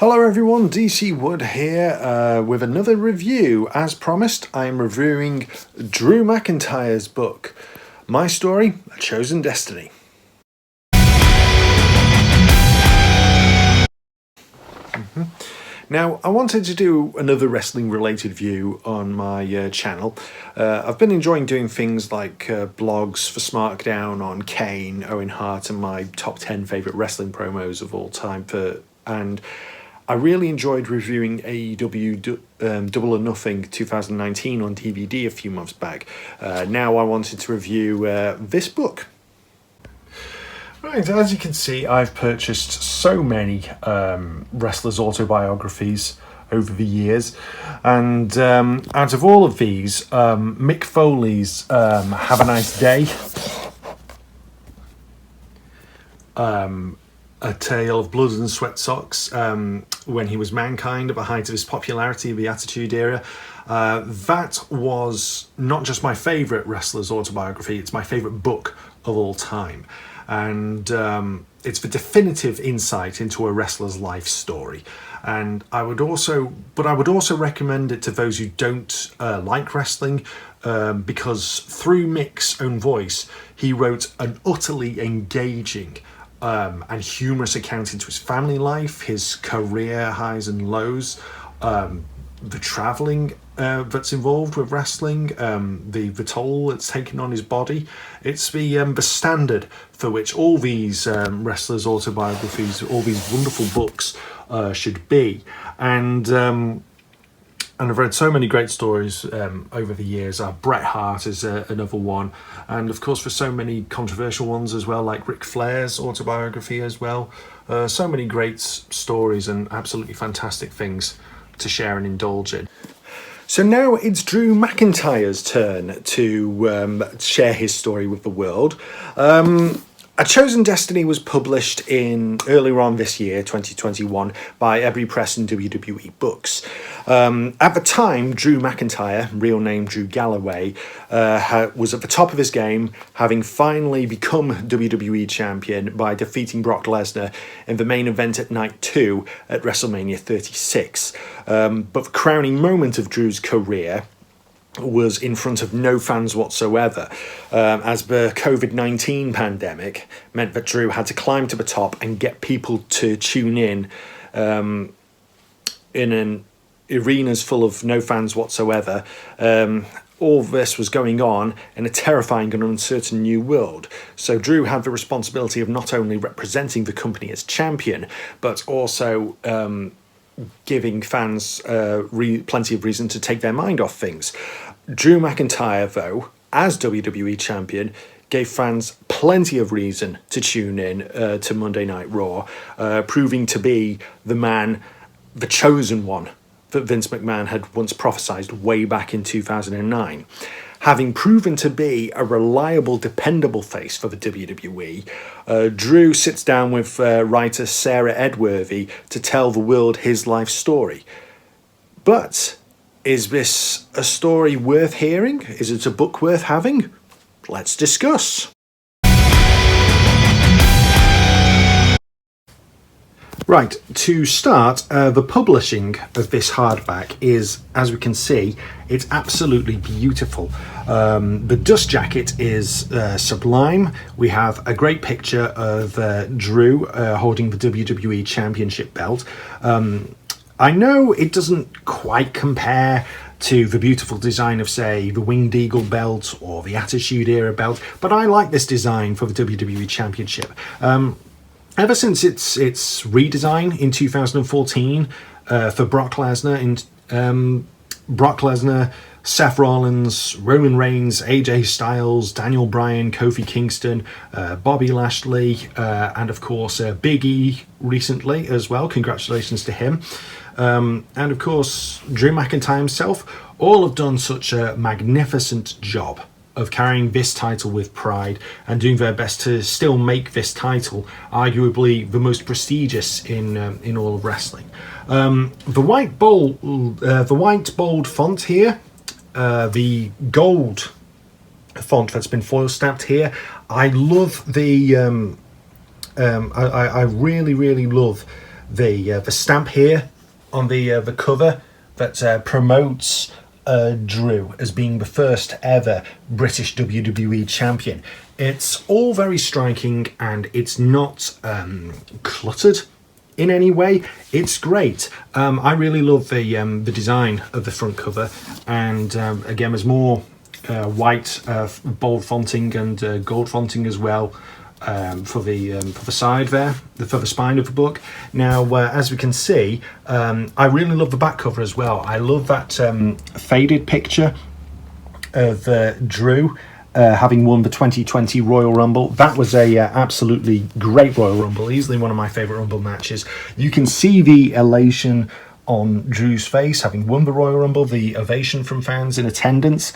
Hello everyone, DC Wood here with another review. As promised, I am reviewing Drew McIntyre's book, My Story, A Chosen Destiny. Now, I wanted to do another wrestling-related view on my channel. I've been enjoying doing things like blogs for SmackDown on Kane, Owen Hart, and my top 10 favourite wrestling promos of all time. And I really enjoyed reviewing AEW Double or Nothing 2019 on DVD a few months back. Now I wanted to review this book. Right, as you can see, I've purchased so many wrestlers' autobiographies over the years, and out of all of these, Mick Foley's Have a Nice Day, A Tale of Blood and Sweat Socks, when he was Mankind at the height of his popularity, the Attitude Era. That was not just my favourite wrestler's autobiography, it's my favourite book of all time. And it's the definitive insight into a wrestler's life story. And I would also recommend it to those who don't like wrestling, because through Mick's own voice, he wrote an utterly engaging and humorous account into his family life, his career highs and lows, the travelling that's involved with wrestling, the toll it's taken on his body. It's the standard for which all these wrestlers' autobiographies, all these wonderful books should be. And I've read so many great stories over the years. Bret Hart is another one. And of course, for so many controversial ones as well, like Ric Flair's autobiography as well. So many great stories and absolutely fantastic things to share and indulge in. So now it's Drew McIntyre's turn to share his story with the world. A Chosen Destiny was published earlier on this year, 2021, by Every Press and WWE Books. At the time, Drew McIntyre, real name Drew Galloway, was at the top of his game, having finally become WWE Champion by defeating Brock Lesnar in the main event at Night 2 at WrestleMania 36. But the crowning moment of Drew's career was in front of no fans whatsoever, as the COVID-19 pandemic meant that Drew had to climb to the top and get people to tune in an arenas full of no fans whatsoever. All this was going on in a terrifying and uncertain new world. So Drew had the responsibility of not only representing the company as champion, but also giving fans plenty of reason to take their mind off things. Drew McIntyre, though, as WWE Champion, gave fans plenty of reason to tune in to Monday Night Raw, proving to be the man, the chosen one, that Vince McMahon had once prophesied way back in 2009. Having proven to be a reliable, dependable face for the WWE, Drew sits down with writer Sarah Edworthy to tell the world his life story. But is this a story worth hearing? Is it a book worth having? Let's discuss. Right, to start, the publishing of this hardback is, as we can see, it's absolutely beautiful. The dust jacket is sublime. We have a great picture of Drew holding the WWE Championship Belt. I know it doesn't quite compare to the beautiful design of, say, the Winged Eagle belt or the Attitude Era belt, but I like this design for the WWE Championship. Ever since its redesign in 2014 for Brock Lesnar, Seth Rollins, Roman Reigns, AJ Styles, Daniel Bryan, Kofi Kingston, Bobby Lashley, and of course Big E recently as well. Congratulations to him. And of course Drew McIntyre himself, all have done such a magnificent job of carrying this title with pride and doing their best to still make this title arguably the most prestigious in all of wrestling. The white bold font here, the gold font that's been foil stamped here. I love the I really love the stamp here on the cover that promotes Drew as being the first ever British WWE champion. It's all very striking, and it's not cluttered in any way. It's great. I really love the design of the front cover, and again, there's more white bold fonting and gold fonting as well for the side there, for the spine of the book. Now, as we can see, I really love the back cover as well. I love that faded picture of Drew having won the 2020 Royal Rumble. That was a absolutely great Royal Rumble, easily one of my favourite Rumble matches. You can see the elation on Drew's face, having won the Royal Rumble, the ovation from fans in attendance.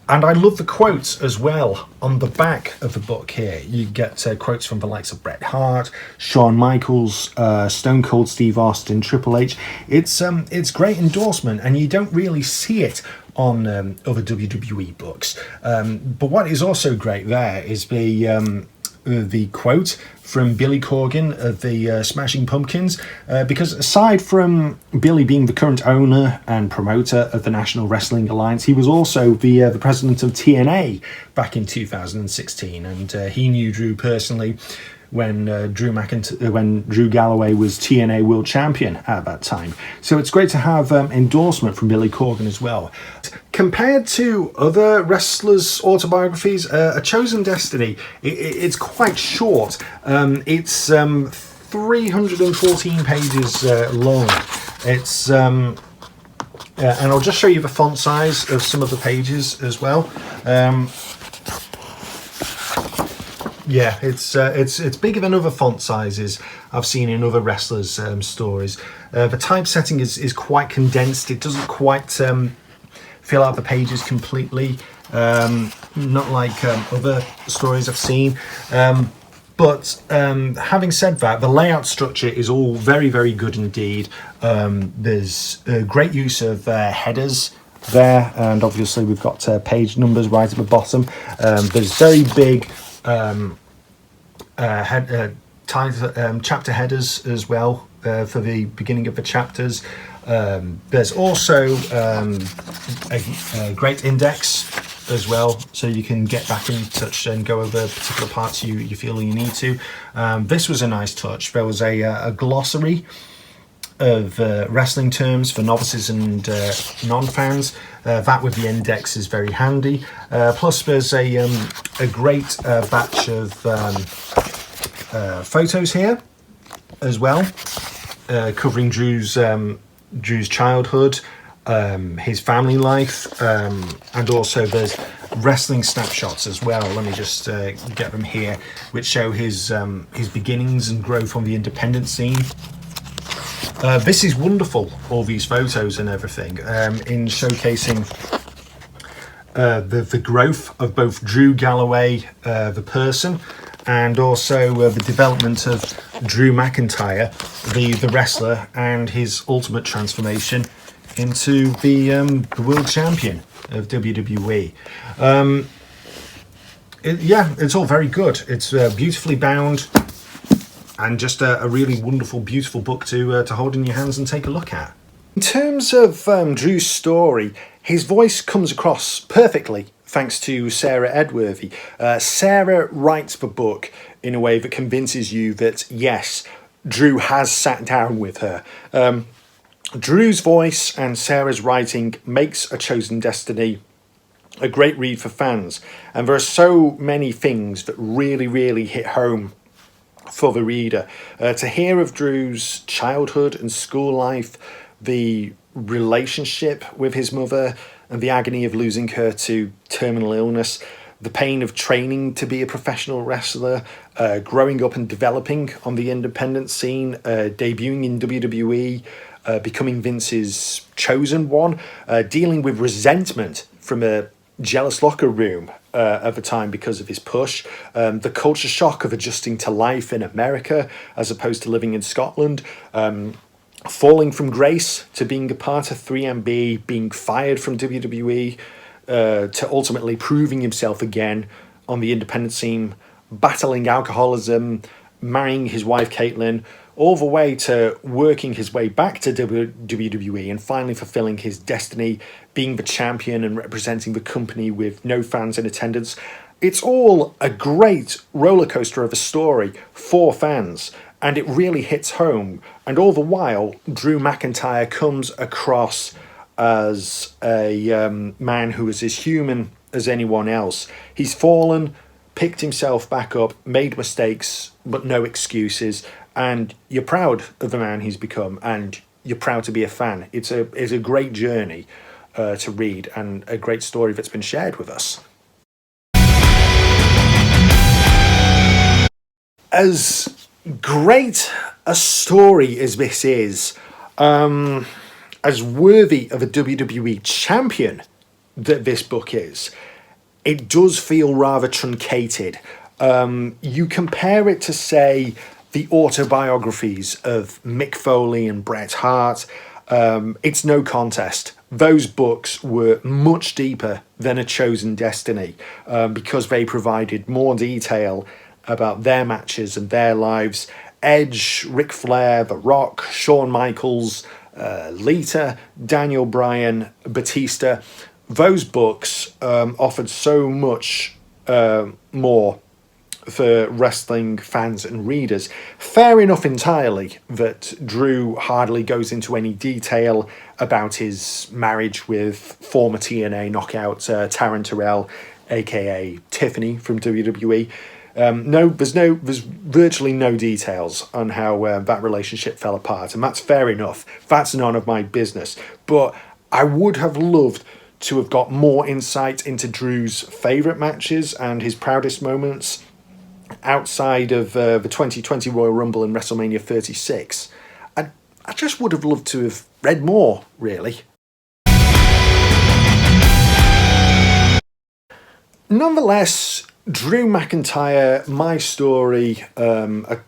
And I love the quotes as well on the back of the book here. You get quotes from the likes of Bret Hart, Shawn Michaels, Stone Cold Steve Austin, Triple H. It's great endorsement, and you don't really see it on other WWE books. But what is also great there is the quote from Billy Corgan of the Smashing Pumpkins, because aside from Billy being the current owner and promoter of the National Wrestling Alliance, he was also the president of TNA back in 2016, and he knew Drew personally when Drew Galloway was TNA World Champion at that time. So it's great to have endorsement from Billy Corgan as well. Compared to other wrestlers' autobiographies, A Chosen Destiny, it's quite short. It's 314 pages long. It's and I'll just show you the font size of some of the pages as well. Yeah, it's bigger than other font sizes I've seen in other wrestlers' stories. The typesetting is quite condensed. It doesn't quite fill out the pages completely, not like other stories I've seen. But having said that, the layout structure is all very, very good indeed. There's great use of headers there, and obviously we've got page numbers right at the bottom. There's very big chapter headers as well for the beginning of the chapters. There's also a great index as well, so you can get back in touch and go over particular parts you feel you need to. This was a nice touch. There was a glossary of wrestling terms for novices and non-fans. That with the index is very handy. Plus there's a great batch of photos here as well, covering Drew's childhood, his family life, and also there's wrestling snapshots as well. Let me just get them here, which show his beginnings and growth on the independent scene. This is wonderful, all these photos and everything, in showcasing the growth of both Drew Galloway, the person, and also the development of Drew McIntyre, the wrestler, and his ultimate transformation into the world champion of WWE. It's all very good. It's beautifully bound, and just a really wonderful, beautiful book to hold in your hands and take a look at. In terms of Drew's story, his voice comes across perfectly thanks to Sarah Edworthy. Sarah writes the book in a way that convinces you that, yes, Drew has sat down with her. Drew's voice and Sarah's writing makes A Chosen Destiny a great read for fans, and there are so many things that really, really hit home for the reader. To hear of Drew's childhood and school life, the relationship with his mother and the agony of losing her to terminal illness, the pain of training to be a professional wrestler, growing up and developing on the independent scene, debuting in WWE, becoming Vince's chosen one, dealing with resentment from a jealous locker room at the time because of his push, the culture shock of adjusting to life in America as opposed to living in Scotland, falling from grace to being a part of 3MB, being fired from WWE, to ultimately proving himself again on the independent scene, battling alcoholism, marrying his wife Caitlin, all the way to working his way back to WWE and finally fulfilling his destiny, being the champion and representing the company with no fans in attendance. It's all a great roller coaster of a story for fans, and it really hits home. And all the while, Drew McIntyre comes across as a man who is as human as anyone else. He's fallen, picked himself back up, made mistakes, but no excuses. And you're proud of the man he's become, and you're proud to be a fan. It's a great journey to read, and a great story that's been shared with us. As great a story as this is, as worthy of a WWE champion that this book is, it does feel rather truncated. You compare it to, say, the autobiographies of Mick Foley and Bret Hart. It's no contest. Those books were much deeper than A Chosen Destiny because they provided more detail about their matches and their lives. Edge, Ric Flair, The Rock, Shawn Michaels, Lita, Daniel Bryan, Batista. Those books offered so much more for wrestling fans and readers. Fair enough entirely that Drew hardly goes into any detail about his marriage with former TNA knockout Taryn Terrell, aka Tiffany from WWE. There's virtually no details on how that relationship fell apart, and that's fair enough. That's none of my business. But I would have loved to have got more insight into Drew's favourite matches and his proudest moments outside of the 2020 Royal Rumble and WrestleMania 36. I just would have loved to have read more, really. Nonetheless, Drew McIntyre, My Story, A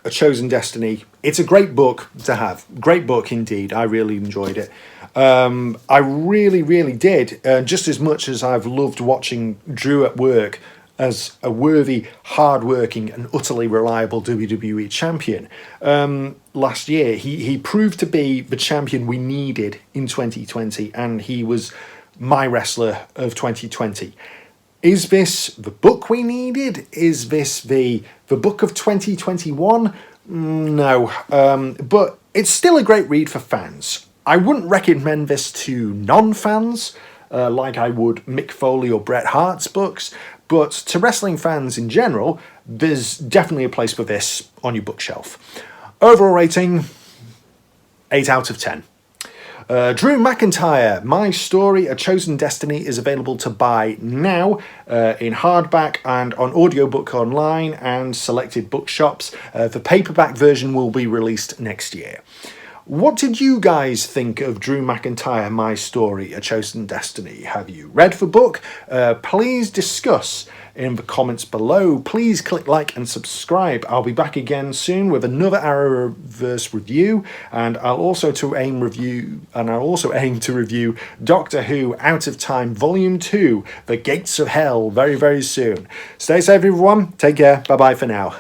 Chosen Destiny, it's a great book to have. Great book indeed. I really enjoyed it. I really, really did. Just as much as I've loved watching Drew at work as a worthy, hard-working and utterly reliable WWE champion. Last year, he proved to be the champion we needed in 2020, and he was my wrestler of 2020. Is this the book we needed? Is this the book of 2021? No, but it's still a great read for fans. I wouldn't recommend this to non-fans, like I would Mick Foley or Bret Hart's books, but to wrestling fans in general, there's definitely a place for this on your bookshelf. Overall rating, 8 out of 10. Drew McIntyre, My Story, A Chosen Destiny is available to buy now in hardback and on audiobook online and selected bookshops. The paperback version will be released next year. What did you guys think of Drew McIntyre, My Story, A Chosen Destiny? Have you read the book? Please discuss in the comments below. Please click like and subscribe. I'll be back again soon with another Arrowverse review, and I'll also aim to review Doctor Who Out of Time Volume 2, The Gates of Hell, very, very soon. Stay safe, everyone. Take care. Bye-bye for now.